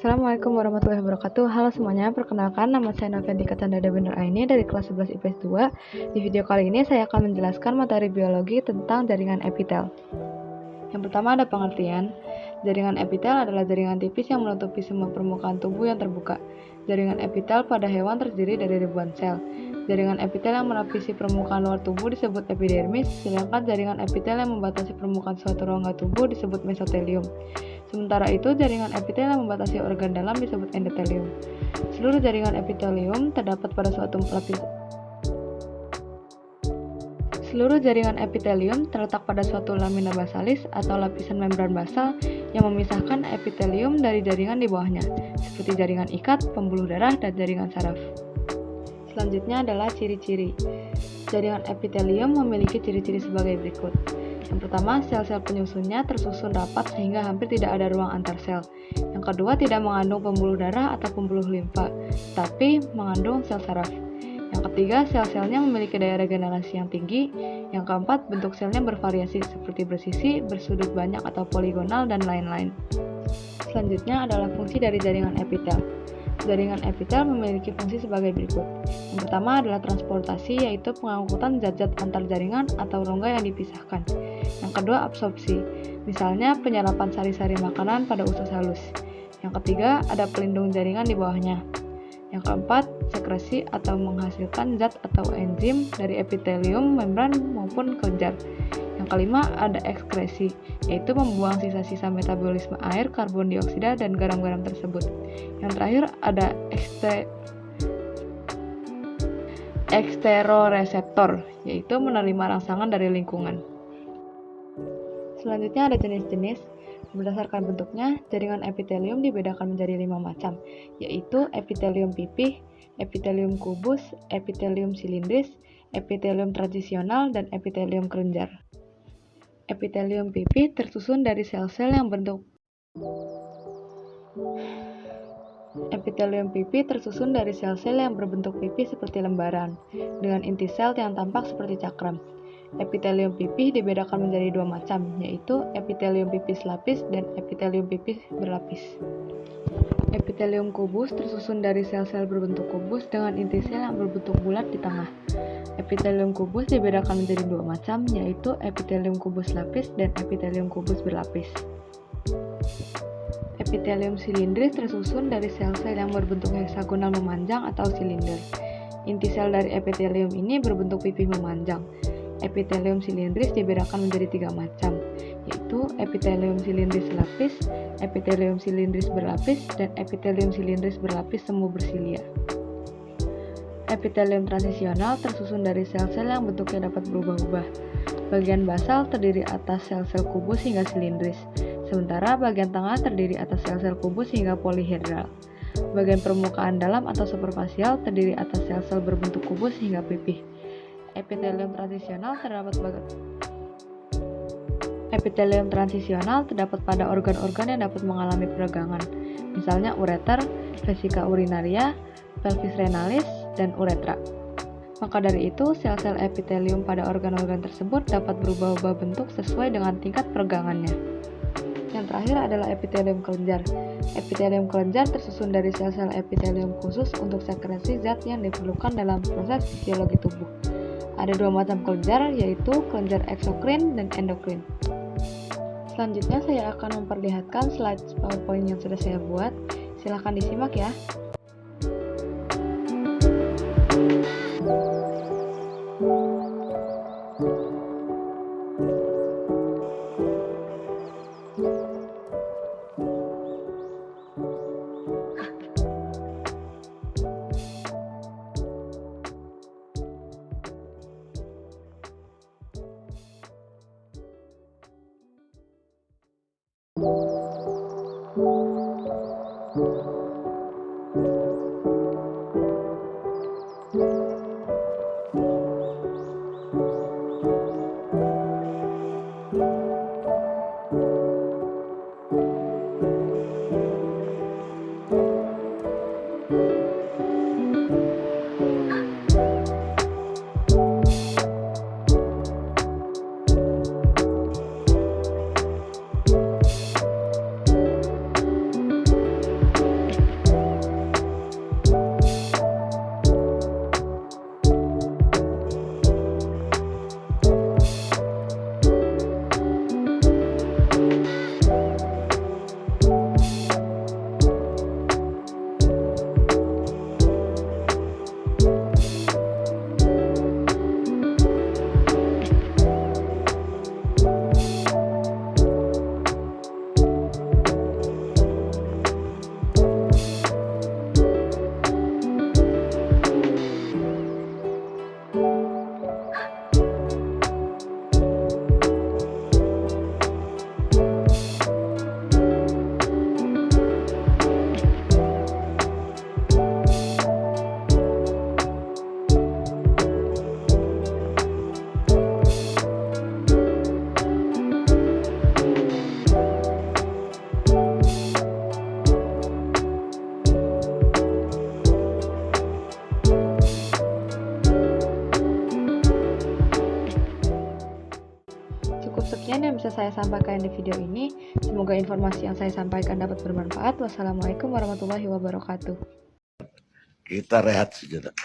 Assalamualaikum warahmatullahi wabarakatuh. Halo semuanya, perkenalkan nama saya Noviantika Chandra Bener Aini dari kelas 11 IPS 2. Di video kali ini saya akan menjelaskan materi biologi tentang jaringan epitel. Yang pertama ada pengertian. Jaringan epitel adalah jaringan tipis yang menutupi semua permukaan tubuh yang terbuka. Jaringan epitel pada hewan terdiri dari ribuan sel. Jaringan epitel yang melapisi permukaan luar tubuh disebut epidermis, sedangkan jaringan epitel yang membatasi permukaan suatu rongga tubuh disebut mesotelium. Sementara itu, jaringan epitel yang membatasi organ dalam disebut endotelium. Seluruh jaringan epitelium terdapat pada suatu lapisan. Seluruh jaringan epitelium terletak pada suatu lamina basalis atau lapisan membran basal yang memisahkan epitelium dari jaringan di bawahnya, seperti jaringan ikat, pembuluh darah, dan jaringan saraf. Selanjutnya adalah ciri-ciri. Jaringan epitelium memiliki ciri-ciri sebagai berikut. Yang pertama, sel-sel penyusunnya tersusun rapat sehingga hampir tidak ada ruang antar sel. Yang kedua, tidak mengandung pembuluh darah atau pembuluh limfa, tapi mengandung sel saraf. Yang ketiga, sel-selnya memiliki daya regenerasi yang tinggi. Yang keempat, bentuk selnya bervariasi seperti bersisi, bersudut banyak atau poligonal, dan lain-lain. Selanjutnya adalah fungsi dari jaringan epitel. Jaringan epitel memiliki fungsi sebagai berikut. Yang pertama adalah transportasi, yaitu pengangkutan zat-zat antar jaringan atau rongga yang dipisahkan. Yang kedua, absorpsi, misalnya penyerapan sari-sari makanan pada usus halus. Yang ketiga, ada pelindung jaringan di bawahnya. Yang keempat, sekresi atau menghasilkan zat atau enzim dari epitelium, membran maupun kelenjar. Yang kelima, ada ekskresi, yaitu membuang sisa-sisa metabolisme air, karbon dioksida, dan garam-garam tersebut. Yang terakhir, ada eksteroreseptor, yaitu menerima rangsangan dari lingkungan. Selanjutnya ada jenis-jenis. Berdasarkan bentuknya, jaringan epitelium dibedakan menjadi 5 macam, yaitu epitelium pipih, epitelium kubus, epitelium silindris, epitelium transisional, dan epitelium kelenjar. Epitelium pipih tersusun dari sel-sel yang berbentuk pipih seperti lembaran, dengan inti sel yang tampak seperti cakram. Epitelium pipih dibedakan menjadi 2 macam, yaitu epitelium pipih lapis dan epitelium pipih berlapis. Epitelium kubus tersusun dari sel-sel berbentuk kubus dengan inti sel yang berbentuk bulat di tengah. Epitelium kubus dibedakan menjadi 2 macam, yaitu epitelium kubus lapis dan epitelium kubus berlapis. Epitelium silindris tersusun dari sel-sel yang berbentuk heksagonal memanjang atau silinder. Inti sel dari epitelium ini berbentuk pipih memanjang. Epitelium silindris dibedakan menjadi 3 macam, yaitu epitelium silindris lapis, epitelium silindris berlapis, dan epitelium silindris berlapis semu bersilia. Epitelium transisional tersusun dari sel-sel yang bentuknya dapat berubah-ubah. Bagian basal terdiri atas sel-sel kubus hingga silindris, sementara bagian tengah terdiri atas sel-sel kubus hingga polihedral. Bagian permukaan dalam atau superfasial terdiri atas sel-sel berbentuk kubus hingga pipih. Epitelium transisional terdapat pada organ-organ yang dapat mengalami peragangan, misalnya ureter, vesika urinaria, pelvis renalis, dan uretra. Maka dari itu, sel-sel epitelium pada organ-organ tersebut dapat berubah-ubah bentuk sesuai dengan tingkat peregangannya. Yang terakhir adalah epitelium kelenjar. Epitelium kelenjar tersusun dari sel-sel epitelium khusus untuk sekresi zat yang diperlukan dalam proses fisiologi tubuh. Ada 2 macam kelenjar, yaitu kelenjar eksokrin dan endokrin. Selanjutnya saya akan memperlihatkan slide PowerPoint yang sudah saya buat. Silahkan disimak ya. sekian yang bisa saya sampaikan di video ini. Semoga informasi yang saya sampaikan dapat bermanfaat. Wassalamualaikum warahmatullahi wabarakatuh. Kita rehat sejenak.